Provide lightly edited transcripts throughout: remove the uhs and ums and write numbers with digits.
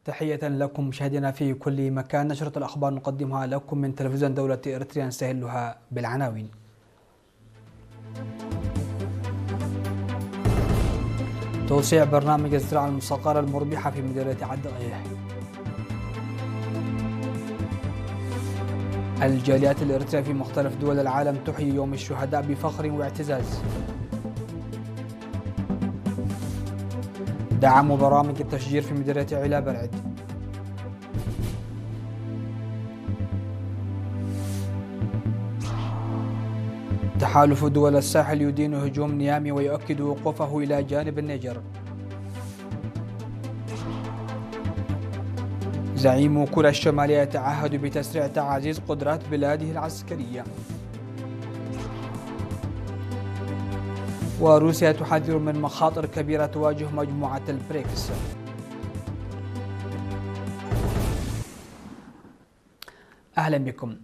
تحية لكم مشاهدينا في كل مكان. نشرة الأخبار نقدمها لكم من تلفزيون دولة إريتريا، نستهلها بالعناوين. توسيع برنامج الزراعة المصغرة المربحة في مديرية عدائية. الجاليات الإريترية في مختلف دول العالم تحيي يوم الشهداء بفخر واعتزاز. دعموا برامج التشجير في مديرية علا برعد. تحالف دول الساحل يدين هجوم نيامي ويؤكد وقوفه إلى جانب النيجر. زعيم كوريا الشمالية يتعهد بتسريع تعزيز قدرات بلاده العسكرية. وروسيا تحذر من مخاطر كبيرة تواجه مجموعة البريكس. أهلا بكم.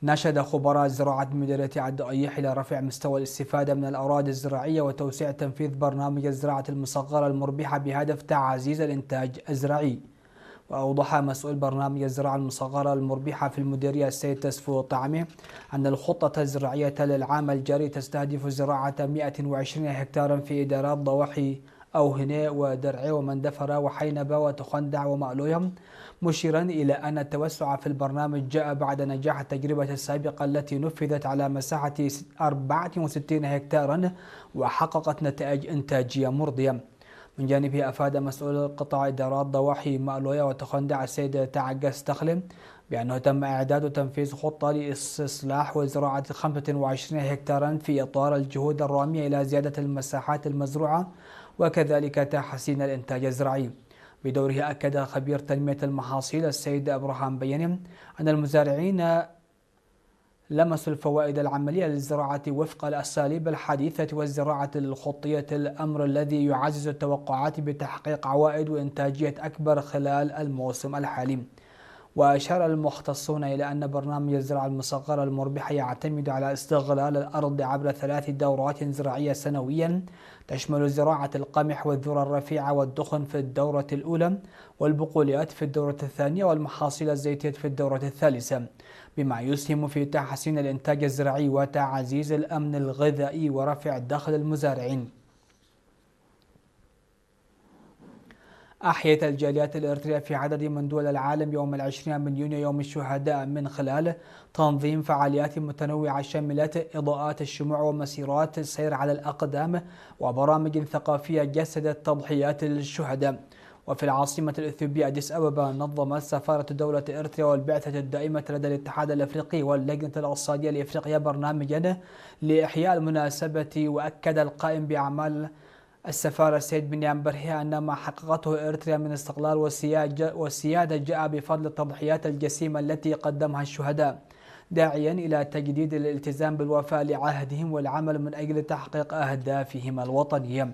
نشد خبراء الزراعة بمديرية عدائية إلى رفع مستوى الاستفادة من الأراضي الزراعية وتوسيع تنفيذ برنامج الزراعة المصغرة المربحة بهدف تعزيز الإنتاج الزراعي. وأوضح مسؤول برنامج الزراعة المصغرة المربحة في المديرية السيد تسفو طعمه أن الخطة الزراعية للعام الجاري تستهدف زراعة 120 هكتارا في إدارات ضواحي أوهنة ودرعي ومندفرة وحينبة وتخندع ومألوية، مشيرا إلى أن التوسع في البرنامج جاء بعد نجاح التجربة السابقة التي نفذت على مساحة 64 هكتارا وحققت نتائج إنتاجية مرضية. من جانبه أفاد مسؤول قطاع إدارات ضواحي مألوية وتخندع السيد تعجس تخلم بأنه تم إعداد وتنفيذ خطة لاستصلاح وزراعة 25 هكتارا في إطار الجهود الرامية إلى زيادة المساحات المزروعة وكذلك تحسين الإنتاج الزراعي. بدوره أكد خبير تنمية المحاصيل السيد أبراهام بينم أن المزارعين لمسوا الفوائد العملية للزراعة وفق الأساليب الحديثة والزراعة الخطية، الأمر الذي يعزز التوقعات بتحقيق عوائد وإنتاجية أكبر خلال الموسم الحالي. وأشار المختصون إلى أن برنامج الزراعة المصغرة المربحة يعتمد على استغلال الأرض عبر 3 دورات زراعية سنويا تشمل زراعة القمح والذرة الرفيعة والدخن في الدورة الأولى والبقوليات في الدورة الثانية والمحاصيل الزيتية في الدورة الثالثة، بما يسهم في تحسين الإنتاج الزراعي وتعزيز الأمن الغذائي ورفع دخل المزارعين. أحيت الجاليات الإريترية في عدد من دول العالم يوم 20 من يونيو يوم الشهداء من خلال تنظيم فعاليات متنوعة شملت إضاءات الشموع ومسيرات السير على الأقدام وبرامج ثقافية جسدت تضحيات الشهداء. وفي العاصمة الإثيوبية أديس أبابا نظمت سفارة دولة إريتريا والبعثة الدائمة لدى الاتحاد الأفريقي واللجنة الاقتصادية لإفريقيا برنامجا لإحياء المناسبة. وأكد القائم بأعمال السفارة السيد بنيام برهي أن ما حققته إريتريا من استقلال والسيادة جاء بفضل التضحيات الجسيمة التي قدمها الشهداء، داعيا إلى تجديد الالتزام بالوفاء لعهدهم والعمل من أجل تحقيق أهدافهم الوطنية.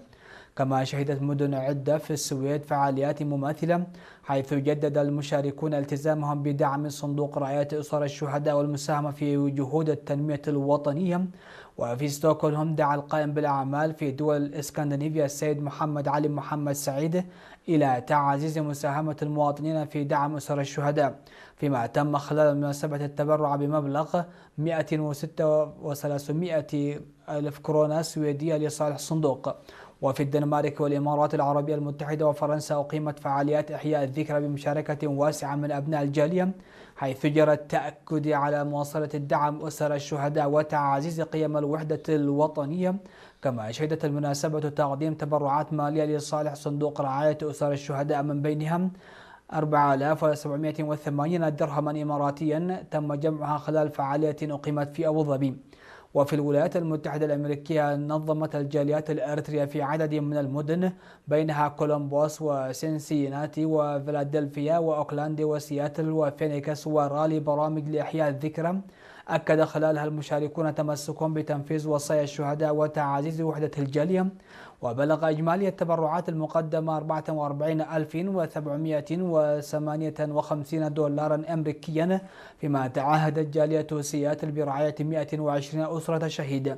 كما شهدت مدن عدة في السويد فعاليات مماثلة، حيث جدد المشاركون التزامهم بدعم صندوق رعاية أسر الشهداء والمساهمة في جهود التنمية الوطنية. وفي ستوكهولم دعا القائم بالأعمال في دول الإسكندنافيا السيد محمد علي محمد سعيد إلى تعزيز مساهمة المواطنين في دعم أسر الشهداء، فيما تم خلال مناسبة التبرع بمبلغ 136 ألف كورونا سويدية لصالح الصندوق. وفي الدنمارك والإمارات العربية المتحدة وفرنسا أقيمت فعاليات إحياء الذكرى بمشاركة واسعة من أبناء الجالية، حيث جرى التأكد على مواصلة الدعم أسر الشهداء وتعزيز قيم الوحدة الوطنية. كما شهدت المناسبة تقديم تبرعات مالية لصالح صندوق رعاية أسر الشهداء، من بينها 4780 درهما إماراتيا تم جمعها خلال فعالية أقيمت في أبو ظبي. وفي الولايات المتحدة الأمريكية نظمت الجاليات الإريترية في عدد من المدن بينها كولومبوس وسينسيناتي وفيلادلفيا وأوكلاند وسياتل وفينيكس ورالي برامج لإحياء الذكرى أكد خلالها المشاركون تمسكهم بتنفيذ وصايا الشهداء وتعزيز وحدة الجالية. وبلغ إجمالي التبرعات المقدمة 44,758 دولارا أمريكيا، فيما تعهدت جالية سياتل برعاية 120 أسرة شهيدة.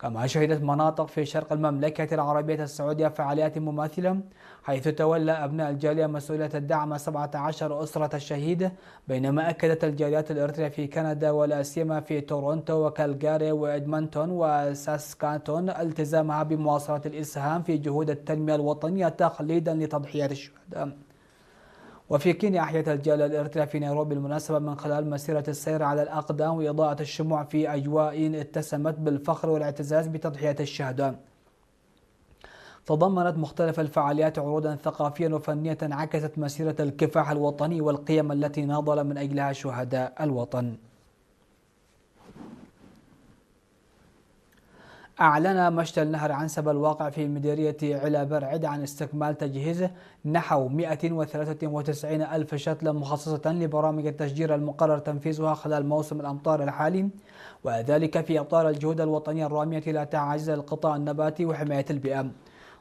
كما شهدت مناطق في شرق المملكة العربية السعودية فعاليات مماثلة، حيث تولى أبناء الجالية مسؤولية الدعم 17 أسرة الشهيد، بينما أكدت الجاليات الإرثرية في كندا ولا سيما في تورونتو وكالغاري وإدمنتون وساسكاتون التزامها بمواصلة الإسهام في جهود التنمية الوطنية تقليدا لتضحيات الشهداء. وفي كينيا أحيت الجالية الإرثرية في نيروبي المناسبة من خلال مسيرة السير على الأقدام وإضاءة الشموع في أجواء اتسمت بالفخر والاعتزاز بتضحيات الشهداء. تضمنت مختلف الفعاليات عروضا ثقافيا وفنية عكست مسيرة الكفاح الوطني والقيم التي ناضل من أجلها شهداء الوطن. أعلن مشتى النهر عنسب الواقع في مديرية علا برعد عن استكمال تجهيز نحو 193 ألف شتلة مخصصة لبرامج التشجير المقرر تنفيذها خلال موسم الأمطار الحالي، وذلك في إطار الجهود الوطنية الرامية إلى تعزيز القطاع النباتي وحماية البيئة.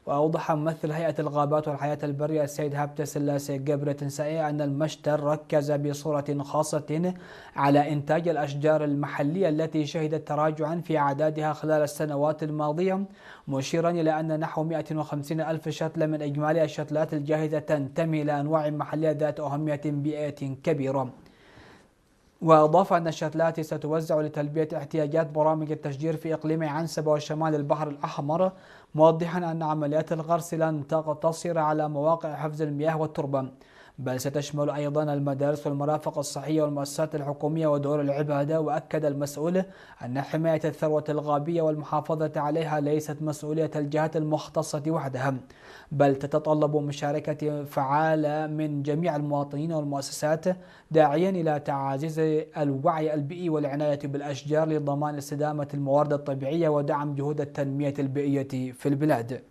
وأوضح ممثل هيئة الغابات والحياة البرية السيد هابتة سلاسي جبرتنسائي أن المشتل ركز بصورة خاصة على إنتاج الأشجار المحلية التي شهدت تراجعا في أعدادها خلال السنوات الماضية، مشيرا إلى أن نحو 150 ألف شتلة من إجمالي الشتلات الجاهزة تنتمي إلى أنواع محلية ذات أهمية بيئية كبيرة. وأضاف أن الشتلات ستوزع لتلبية احتياجات برامج التشجير في إقليم عنسبة وشمال البحر الأحمر، موضحا أن عمليات الغرس لن تقتصر على مواقع حفظ المياه والتربة، بل ستشمل أيضا المدارس والمرافق الصحية والمؤسسات الحكومية ودور العبادة. وأكد المسؤول أن حماية الثروة الغابية والمحافظة عليها ليست مسؤولية الجهات المختصة وحدها، بل تتطلب مشاركة فعالة من جميع المواطنين والمؤسسات، داعيا إلى تعزيز الوعي البيئي والعناية بالأشجار لضمان استدامة الموارد الطبيعية ودعم جهود التنمية البيئية في البلاد.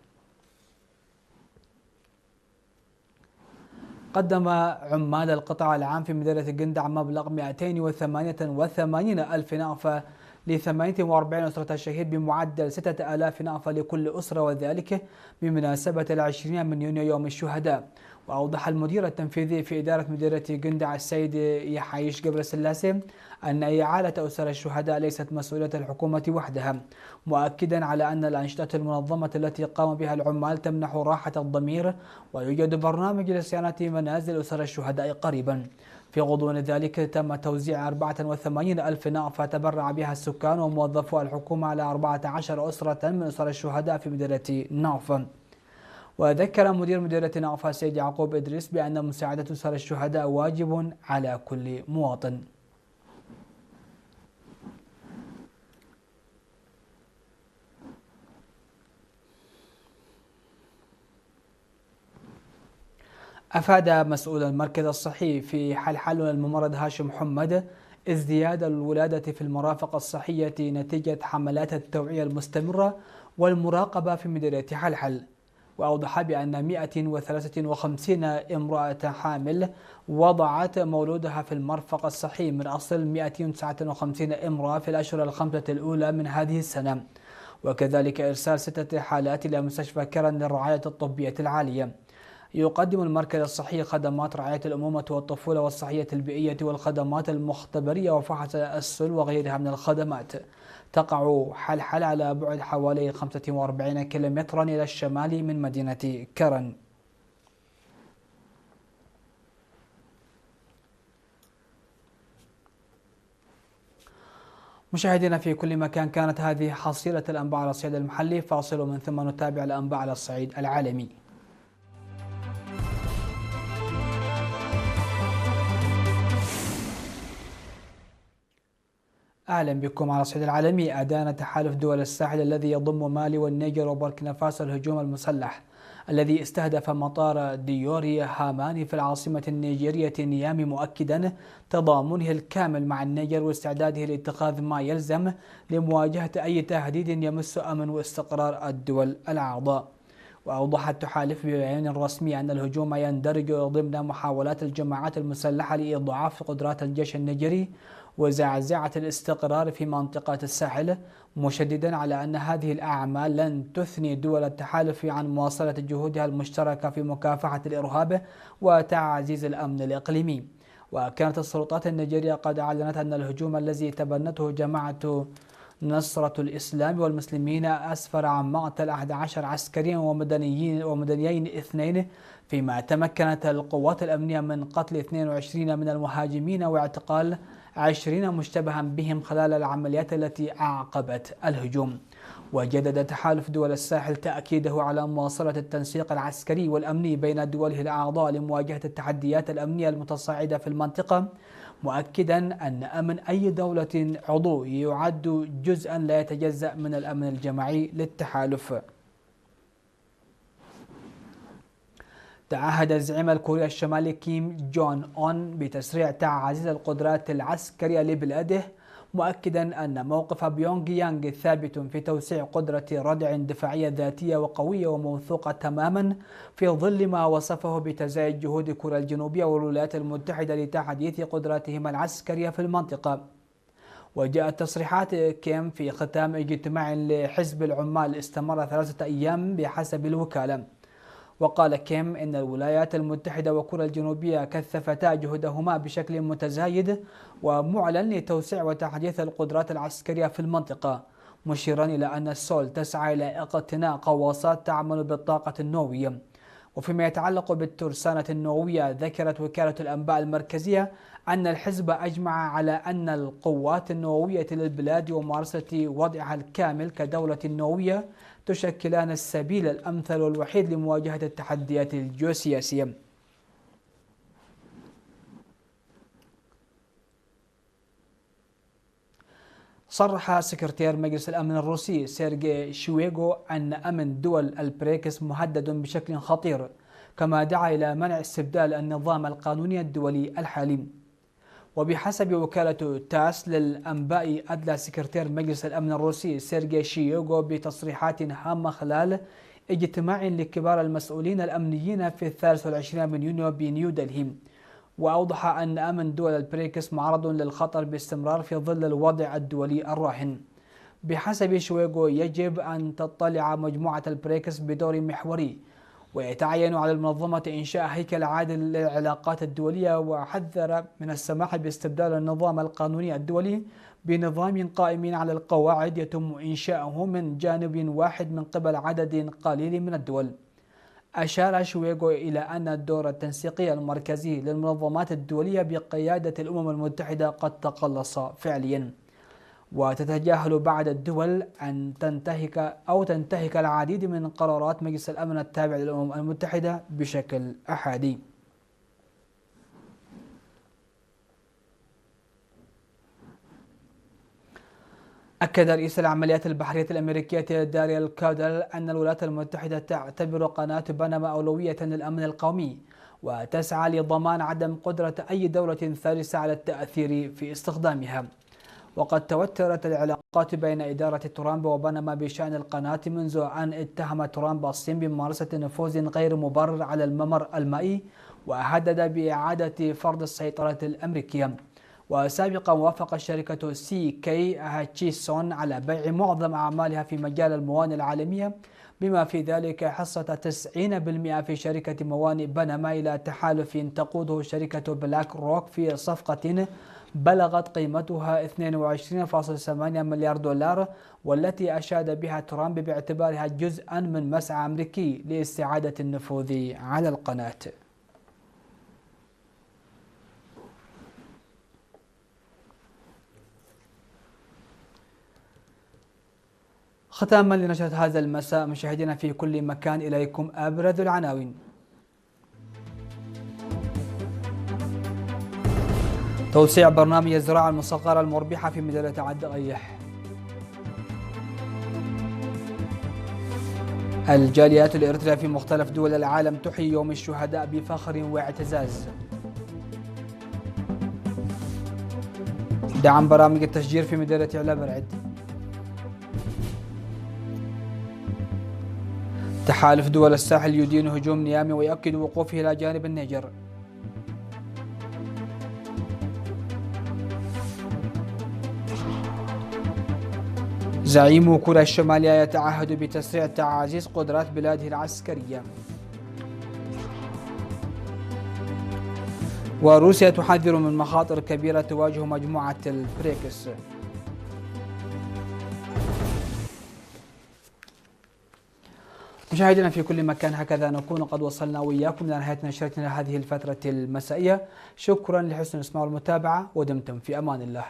قدم عمال القطاع العام في مديرية قندع مبلغ 288 ألف نقفة ل 48 أسرة الشهيد بمعدل 6000 نقفة لكل أسرة، وذلك بمناسبة 20 من يونيو يوم الشهداء. وأوضح المدير التنفيذي في إدارة مديرية قندع السيد يحيش قبر سلاسي أن إعالة أسر الشهداء ليست مسؤولية الحكومة وحدها، مؤكدا على أن الأنشطة المنظمة التي قام بها العمال تمنح راحة الضمير، ويوجد برنامج لصيانة منازل أسر الشهداء قريبا. في غضون ذلك تم توزيع 84 ألف نقفة تبرع بها السكان وموظفو الحكومة على 14 أسرة من أسر الشهداء في مديرية نقفة. وذكر مدير مديرية نقفة السيد يعقوب إدريس بأن مساعدة أسر الشهداء واجب على كل مواطن. أفاد مسؤول المركز الصحي في حلحل الممرض هاشم محمد ازدياد الولادة في المرافق الصحية نتيجة حملات التوعية المستمرة والمراقبة في مديرية حلحل. وأوضح بأن 153 امرأة حامل وضعت مولودها في المرفق الصحي من أصل 159 امرأة في الأشهر الخمسة الأولى من هذه السنة، وكذلك إرسال 6 حالات إلى مستشفى كرن للرعاية الطبية العالية. يقدم المركز الصحي خدمات رعاية الأمومة والطفولة والصحية البيئية والخدمات المختبرية وفحص السل وغيرها من الخدمات. تقع حلحل على بعد حوالي 45 كيلومترا إلى الشمال من مدينة كرن. مشاهدينا في كل مكان، كانت هذه حصيلة الأنباء على الصعيد المحلي. فاصل ومن ثم نتابع الأنباء على الصعيد العالمي. أهلا بكم على الصعيد العالمي. أدان تحالف دول الساحل الذي يضم مالي والنيجر وبوركينا فاسو الهجوم المسلح الذي استهدف مطار ديوري هاماني في العاصمة النيجيرية نيامي، مؤكدا تضامنه الكامل مع النيجر واستعداده لاتخاذ ما يلزم لمواجهة أي تهديد يمس أمن واستقرار الدول الأعضاء. وأوضح التحالف ببيان رسمي أن الهجوم يندرج ضمن محاولات الجماعات المسلحة لإضعاف قدرات الجيش النيجيري وزعزعة الاستقرار في منطقة الساحل، مشددا على أن هذه الأعمال لن تثني دول التحالف عن مواصلة جهودها المشتركة في مكافحة الإرهاب وتعزيز الأمن الإقليمي. وكانت السلطات النيجيرية قد أعلنت أن الهجوم الذي تبنته جماعة نصرة الإسلام والمسلمين أسفر عن مقتل 11 عسكريا ومدنيين 2، فيما تمكنت القوات الأمنية من قتل 22 من المهاجمين واعتقال 20 مشتبها بهم خلال العمليات التي أعقبت الهجوم. وجدد تحالف دول الساحل تأكيده على مواصلة التنسيق العسكري والأمني بين دوله الأعضاء لمواجهة التحديات الأمنية المتصاعدة في المنطقة، مؤكدا أن أمن أي دولة عضو يعد جزءا لا يتجزأ من الأمن الجماعي للتحالف. تعهد زعيم الكوريا الشمالي كيم جون أون بتسريع تعزيز القدرات العسكرية لبلاده، مؤكدا أن موقف بيونغ يانغ ثابت في توسيع قدرة ردع دفاعية ذاتية وقوية وموثوقة تماما، في ظل ما وصفه بتزايد جهود كوريا الجنوبية والولايات المتحدة لتحديث قدراتهما العسكرية في المنطقة. وجاءت تصريحات كيم في ختام اجتماع لحزب العمال استمر 3 أيام بحسب الوكالة. وقال كيم إن الولايات المتحدة وكوريا الجنوبية كثفتا جهودهما بشكل متزايد ومعلن لتوسيع وتحديث القدرات العسكرية في المنطقة، مشيرا إلى أن سول تسعى إلى اقتناء غواصات تعمل بالطاقة النووية. وفيما يتعلق بالترسانة النووية، ذكرت وكالة الأنباء المركزية أن الحزب أجمع على أن القوات النووية للبلاد وممارسة وضعها الكامل كدولة نووية تشكلان السبيل الأمثل والوحيد لمواجهة التحديات الجيوسياسية. صرح سكرتير مجلس الأمن الروسي سيرجي شويغو أن أمن دول البريكس مهدد بشكل خطير، كما دعا إلى منع استبدال النظام القانوني الدولي الحالي. وبحسب وكالة تاس للأنباء، أدلى سكرتير مجلس الأمن الروسي سيرجي شويغو بتصريحات هامة خلال اجتماع لكبار المسؤولين الأمنيين في 23 من يونيو بنيودلهي، وأوضح أن أمن دول البريكس معرض للخطر باستمرار في ظل الوضع الدولي الراهن. بحسب شويغو، يجب أن تطلع مجموعة البريكس بدور محوري، ويتعين على المنظمة إنشاء هيكل عادل للعلاقات الدولية، وحذر من السماح باستبدال النظام القانوني الدولي بنظام قائم على القواعد يتم إنشاؤه من جانب واحد من قبل عدد قليل من الدول. أشار شويغو إلى أن الدور التنسيقي المركزي للمنظمات الدولية بقيادة الأمم المتحدة قد تقلص فعليا، وتتجاهل بعض الدول أن تنتهك العديد من قرارات مجلس الأمن التابع للأمم المتحدة بشكل أحادي. أكد رئيس العمليات البحرية الأمريكية داريال كودل أن الولايات المتحدة تعتبر قناة بنما أولوية للأمن القومي، وتسعى لضمان عدم قدرة أي دولة ثالثة على التأثير في استخدامها. وقد توترت العلاقات بين إدارة ترامب وبنما بشأن القناة منذ أن اتهم ترامب الصين بممارسة نفوذ غير مبرر على الممر المائي، وهدد بإعادة فرض السيطرة الأمريكية. وسابقا وافق شركة سي كي هاتشيسون على بيع معظم أعمالها في مجال الموانئ العالمية، بما في ذلك حصة 90% في شركة موانئ بنما إلى تحالف تقوده شركة بلاك روك في صفقة بلغت قيمتها 22.8 مليار دولار، والتي أشاد بها ترامب باعتبارها جزءا من مسعى أمريكي لاستعادة النفوذ على القناة. ختاما لنشرة هذا المساء، مشاهدينا في كل مكان، إليكم أبرز العناوين. توسيع برنامج الزراعة المصغرة المربحة في مدينة عد أيح. الجاليات الإريترية في مختلف دول العالم تحيي يوم الشهداء بفخر واعتزاز. دعم برامج التشجير في مدينة علا برعد. تحالف دول الساحل يدين هجوم نيامي ويؤكد وقوفه إلى جانب النيجر. زعيم كوريا الشمالية يتعهد بتسريع تعزيز قدرات بلاده العسكرية. وروسيا تحذر من مخاطر كبيرة تواجه مجموعة البريكس. مشاهدينا في كل مكان، هكذا نكون قد وصلنا وإياكم إلى نهاية نشرتنا هذه الفترة المسائية. شكرا لحسن الإسماع والمتابعة، ودمتم في أمان الله.